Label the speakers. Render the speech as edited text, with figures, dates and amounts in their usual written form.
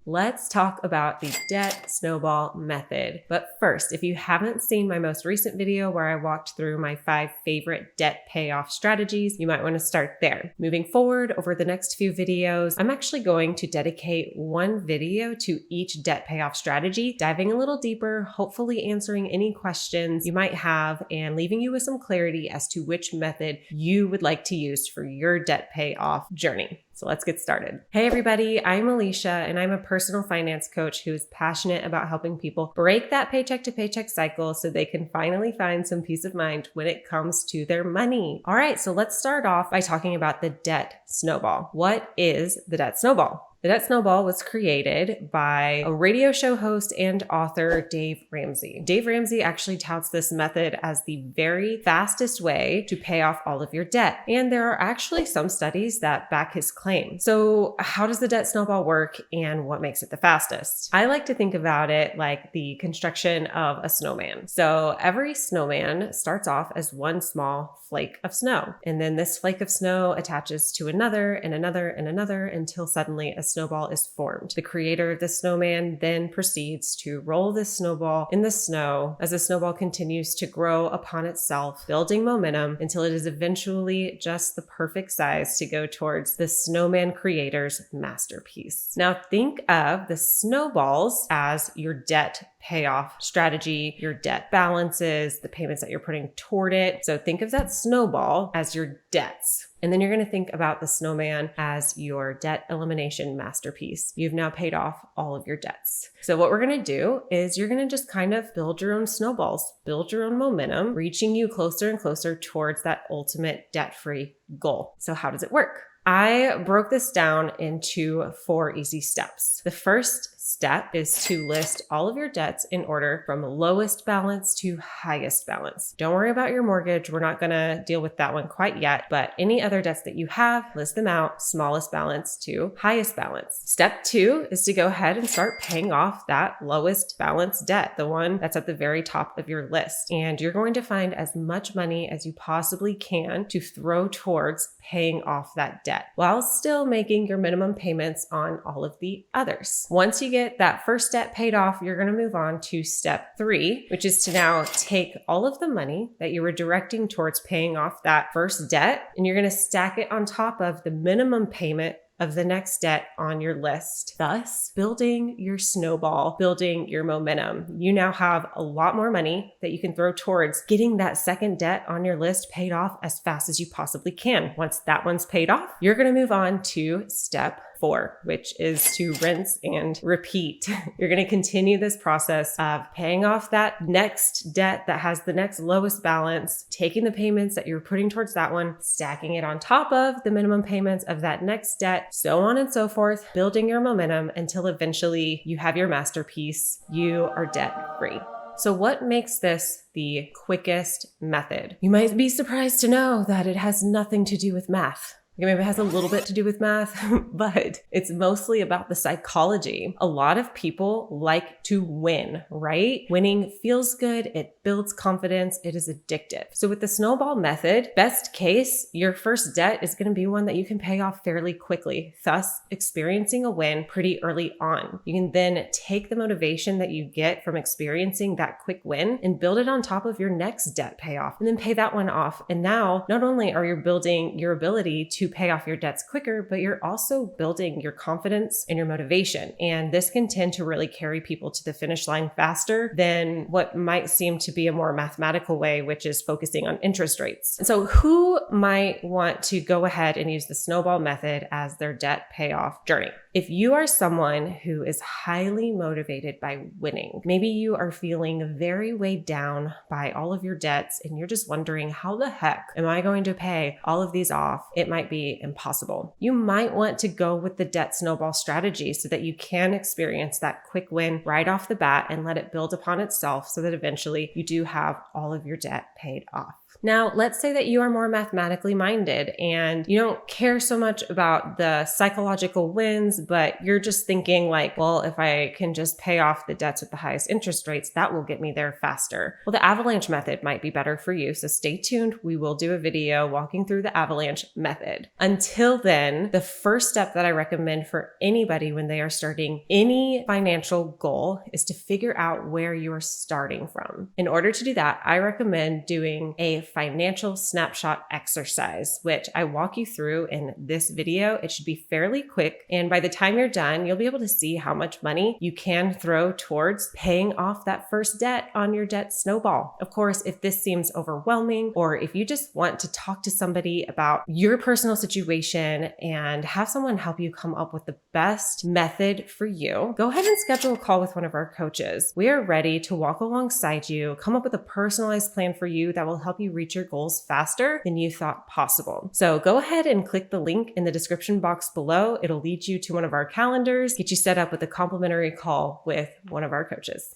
Speaker 1: let's talk about the debt snowball method. But first, if you haven't seen my most recent video where I walked through my 5 favorite debt payoff strategies, you might want to start there. Moving forward over the next few videos, I'm actually going to dedicate one video to each debt payoff strategy, diving a little deeper, hopefully answering any questions you might have and leaving you with some clarity as to which method you would like to use for your debt payoff journey. So let's get started. Hey everybody, I'm Alicia and I'm a personal finance coach who is passionate about helping people break that paycheck to paycheck cycle so they can finally find some peace of mind when it comes to their money. All right, so let's start off by talking about the debt snowball. What is the debt snowball? The Debt Snowball was created by a radio show host and author, Dave Ramsey. Dave Ramsey actually touts this method as the very fastest way to pay off all of your debt. And there are actually some studies that back his claim. So how does the Debt Snowball work and what makes it the fastest? I like to think about it like the construction of a snowman. So every snowman starts off as one small flake of snow. And then this flake of snow attaches to another and another and another until suddenly a snowball is formed. The creator of the snowman then proceeds to roll this snowball in the snow as the snowball continues to grow upon itself, building momentum until it is eventually just the perfect size to go towards the snowman creator's masterpiece. Now think of the snowballs as your debt payoff strategy, your debt balances, the payments that you're putting toward it. So think of that snowball as your debts. And then you're going to think about the snowman as your debt elimination masterpiece. You've now paid off all of your debts. So what we're going to do is you're going to just kind of build your own snowballs, build your own momentum, reaching you closer and closer towards that ultimate debt-free goal. So how does it work? I broke this down into 4 easy steps. The first step is to list all of your debts in order from lowest balance to highest balance. Don't worry about your mortgage. We're not going to deal with that one quite yet, but any other debts that you have, list them out, smallest balance to highest balance. Step 2 is to go ahead and start paying off that lowest balance debt, the one that's at the very top of your list. And you're going to find as much money as you possibly can to throw towards paying off that debt while still making your minimum payments on all of the others. Once you get that first debt paid off, you're going to move on to step 3, which is to now take all of the money that you were directing towards paying off that first debt, and you're going to stack it on top of the minimum payment of the next debt on your list, thus building your snowball, building your momentum. You now have a lot more money that you can throw towards getting that second debt on your list paid off as fast as you possibly can. Once that one's paid off, you're going to move on to step 4, which is to rinse and repeat. You're going to continue this process of paying off that next debt that has the next lowest balance, taking the payments that you're putting towards that one, stacking it on top of the minimum payments of that next debt, so on and so forth, building your momentum until eventually you have your masterpiece. You are debt free. So what makes this the quickest method? You might be surprised to know that it has nothing to do with math. Maybe it has a little bit to do with math, but it's mostly about the psychology. A lot of people like to win, right? Winning feels good. It builds confidence. It is addictive. So with the snowball method, best case, your first debt is going to be one that you can pay off fairly quickly, thus experiencing a win pretty early on. You can then take the motivation that you get from experiencing that quick win and build it on top of your next debt payoff and then pay that one off. And now not only are you building your ability to pay off your debts quicker, but you're also building your confidence and your motivation. And this can tend to really carry people to the finish line faster than what might seem to be a more mathematical way, which is focusing on interest rates. So who might want to go ahead and use the snowball method as their debt payoff journey? If you are someone who is highly motivated by winning, maybe you are feeling very weighed down by all of your debts and you're just wondering, how the heck am I going to pay all of these off? It might be impossible. You might want to go with the debt snowball strategy so that you can experience that quick win right off the bat and let it build upon itself so that eventually you do have all of your debt paid off. Now, let's say that you are more mathematically minded and you don't care so much about the psychological wins, but you're just thinking like, well, if I can just pay off the debts with the highest interest rates, that will get me there faster. Well, the avalanche method might be better for you. So stay tuned. We will do a video walking through the avalanche method. Until then, the first step that I recommend for anybody when they are starting any financial goal is to figure out where you are starting from. In order to do that, I recommend doing a financial snapshot exercise, which I walk you through in this video. It should be fairly quick. And by the time you're done, you'll be able to see how much money you can throw towards paying off that first debt on your debt snowball. Of course, if this seems overwhelming, or if you just want to talk to somebody about your personal situation and have someone help you come up with the best method for you, go ahead and schedule a call with one of our coaches. We are ready to walk alongside you, come up with a personalized plan for you that will help you reach your goals faster than you thought possible. So go ahead and click the link in the description box below. It'll lead you to one of our calendars, get you set up with a complimentary call with one of our coaches.